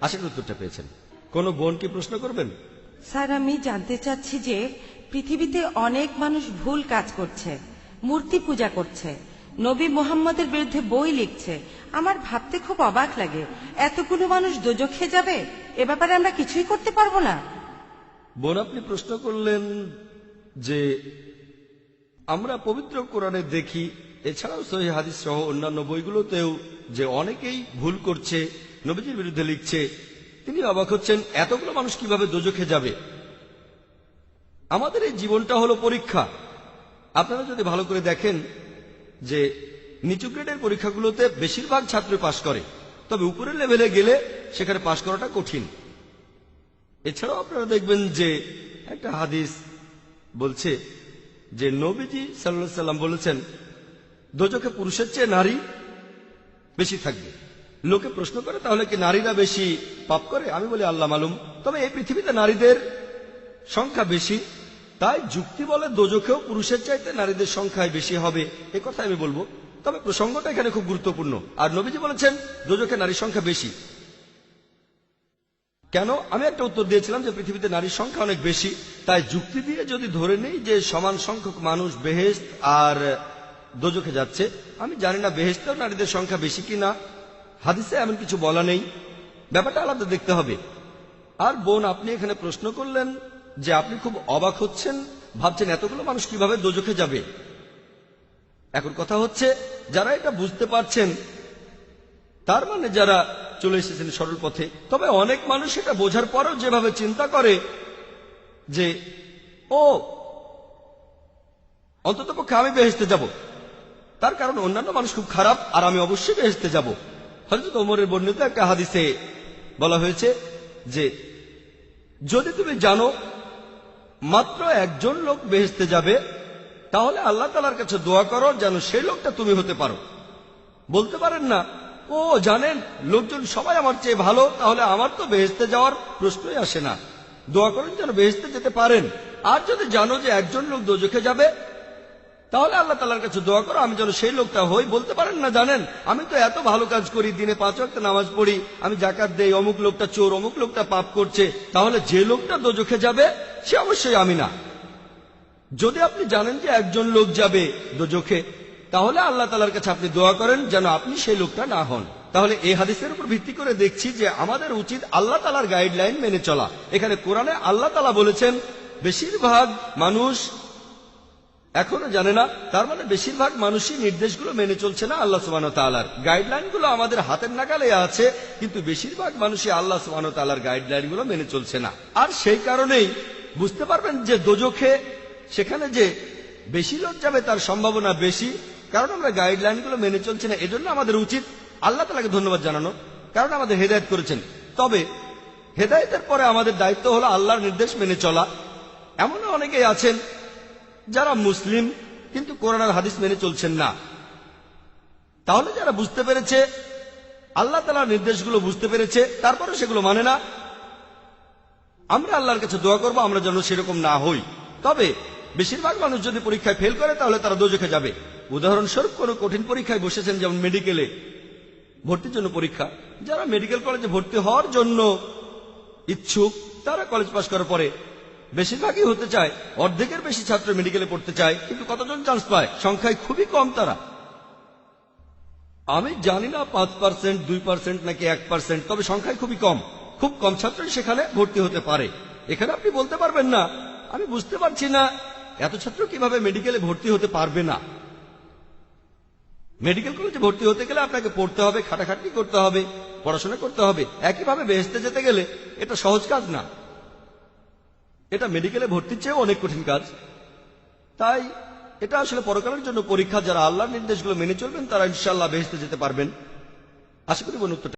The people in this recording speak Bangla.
আশা করি উত্তরটা পেয়েছেন। কোন বোন কি প্রশ্ন করবেন? স্যার, আমি জানতে চাচ্ছি যে পৃথিবীতে অনেক মানুষ ভুল কাজ করছে, মূর্তি পূজা করছে, নবী মুহাম্মদের বিরুদ্ধে বই লিখছে। আমার ভাবতে খুব অবাক লাগে, এতগুলো মানুষ দোজখে যাবে, এ ব্যাপারে আমরা কিছুই করতে পারবো না। বোন, আপনি প্রশ্ন করলেন যে আমরা পবিত্র কোরআনে দেখি, এছাড়াও সহিহ হাদিস সহ অন্যান্য বইগুলোতেও যে অনেকেই ভুল করছে, নবীজির বিরুদ্ধে লিখছে। তিনি অবাক হচ্ছেন এতগুলো মানুষ কিভাবে দোজখে যাবে। আমাদের এই জীবনটা হলো পরীক্ষা। আপনারা যদি ভালো করে দেখেন যে নিচু গ্রেডের পরীক্ষাগুলোতে বেশিরভাগ ছাত্র পাশ করে, তবে উপরের লেভেলে গেলে সেখানে পাশ করাটা কঠিন। এছাড়াও আপনারা দেখবেন যে একটা হাদিস বলছে যে নবীজি সাল্লাল্লাহু আলাইহি সাল্লাম বলেছেন দোজখে পুরুষের চেয়ে নারী বেশি থাকবে। লোকে প্রশ্ন করে তাহলে কি নারীরা বেশি পাপ করে? আমি বলি আল্লাহ মালুম। তবে এই পৃথিবীতে নারীদের সংখ্যা বেশি, তাই যুক্তি বলে দোজখেও পুরুষের চাইতে নারীদের সংখ্যায় বেশি হবে, এ কথা আমি বলবো। তবে প্রসঙ্গটা এখানে খুব গুরুত্বপূর্ণ। আর নবীজি বলেছেন দোজখে নারীর সংখ্যা বেশি। কেন? আমি একটা উত্তর দিয়েছিলাম যে পৃথিবীতে নারীর সংখ্যা অনেক বেশি, তাই যুক্তি দিয়ে যদি ধরে নেই যে সমান সংখ্যক মানুষ বেহেশত আর দোজখে যাচ্ছে, আমি জানি না বেহেশতেও নারীদের সংখ্যা বেশি কিনা, হাদিসে এমন কিছু বলা নেই, ব্যাপারটা আলাদা দেখতে হবে। আর বোন, আপনি এখানে প্রশ্ন করলেন যে আপনি খুব অবাক হচ্ছেন, ভাবছেন এতগুলো মানুষ কিভাবে দোজখে যাবে। এখন কথা হচ্ছে যারা এটা বুঝতে পারছেন তার মানে যারা চলে এসেছেন সরল পথে। তবে অনেক মানুষ এটা বোঝার পরও যেভাবে চিন্তা করে যে ও অন্ততপক্ষে আমি বেহেশতে যাব, তার কারণ অন্যান্য মানুষ খুব খারাপ আর আমি অবশ্যই বেহেশতে যাব। হযরত ওমরের বর্ণিত একটা হাদিসে বলা হয়েছে যে যদি তুমি জানো মাত্র একজন লোক বেহেশতে যাবে, তাহলে আল্লাহ তাআলার কাছে দোয়া করো যেন সেই লোকটা তুমি হতে পারো। বলতে পারেন না ও জানেন লোকজন সবাই আমার চেয়ে ভালো, তাহলে আমার তো বেহেশতে যাওয়ার প্রশ্নই আসে না। দোয়া করেন যেন বেহেশতে যেতে পারেন। আর যদি জানো যে একজন লোক দোজখে যাবে, তাহলে আল্লাহ তাআলার কাছে দোয়া করো আমি যেন সেই লোকটা হই। বলতে পারেন না জানেন আমি তো এত ভালো কাজ করি, দিনে 5 ওয়াক্ত নামাজ পড়ি, আমি যাকাত দেই, অমুক লোকটা চোর, অমুক লোকটা পাপ করছে, তাহলে যে লোকটা দোজখে যাবে সে অবশ্যই আমি না। যদি আপনি জানেন যে একজন লোক যাবে দোজখে, তাহলে আল্লাহ তাআলার কাছে আপনি দোয়া করেন যেন আপনি সেই লোকটা না হন। তাহলে এই হাদিসের উপর ভিত্তি করে দেখছি যে আমাদের উচিত আল্লাহ তাআলার গাইডলাইন মেনে চলা। এখানে কোরআনে আল্লাহ তাআলা বলেছেন বেশিরভাগ মানুষ এখনো জানে না, তার মানে বেশিরভাগ মানুষই নির্দেশগুলো মেনে চলছে না। আল্লাহ সুবহানাহু ওয়া তাআলার গাইডলাইনগুলো আমাদের হাতের নাগালে আছে, কিন্তু বেশিরভাগ মানুষই আল্লাহ সুবহানাহু ওয়া তাআলার গাইডলাইনগুলো মেনে চলছে না। আর সেই কারণেই বুঝতে পারবেন যে দোজখে সেখানে যে বেশি লোক যাবে তার সম্ভাবনা বেশি, কারণ আমরা গাইডলাইনগুলো মেনে চলছি না। এজন্য আমাদের উচিত আল্লাহ তাআলাকে ধন্যবাদ জানানো, কারণ আমাদের হেদায়েত করেছেন। তবে হেদায়েতের পরে আমাদের দায়িত্ব হলো আল্লাহর নির্দেশ মেনে চলা। এমনও অনেকেই আছেন যারা মুসলিম কিন্তু কোরআন আর হাদিস মেনে চলছেন না। তাহলে যারা বুঝতে পেরেছে আল্লাহ তাআলার নির্দেশগুলো বুঝতে পেরেছে, তারপরে সেগুলো মানে না, আমরা আল্লাহর কাছে দোয়া করব আমরা যেন সেরকম না হই। তবে বেশিরভাগ মানুষ যদি পরীক্ষায় ফেল করে তাহলে তারা দোজখে যাবে। উদাহরণস্বরূপ কোনো কঠিন পরীক্ষায় বসেছেন, যেমন মেডিকেলে ভর্তির জন্য পরীক্ষা, যারা মেডিকেল কলেজে ভর্তি হওয়ার জন্য ইচ্ছুক তারা কলেজ পাশ করার পরে বেশিরভাগই হতে চায়, অর্ধেকের বেশি ছাত্র মেডিকেলে পড়তে চায়, কিন্তু কতজন চান্স পায়? সংখ্যায় খুবই কম তারা। আমি জানি না 5%, 2% নাকি 1%, তবে সংখ্যায় খুবই কম। খুব কম ছাত্রই সেখানে ভর্তি হতে পারে। এখানে আপনি বলতে পারবেন না আমি বুঝতে পারছি না এত ছাত্র কিভাবে মেডিকেলে ভর্তি হতে পারবে না। মেডিকেল কলেজে ভর্তি হতে গেলে আপনাকে পড়তে হবে, খাটাখাটনি করতে হবে, পড়াশোনা করতে হবে। একইভাবে বেহেশতে যেতে গেলে এটা সহজ কাজ না, এটা মেডিকেলে ভর্তির চেয়েও অনেক কঠিন কাজ। তাই এটা আসলে পরকালের জন্য পরীক্ষা। যারা আল্লাহর নির্দেশগুলো মেনে চলবেন তারা ইনশাআল্লাহ বেহেশতে যেতে পারবেন। আশা করি বোন উত্তরটা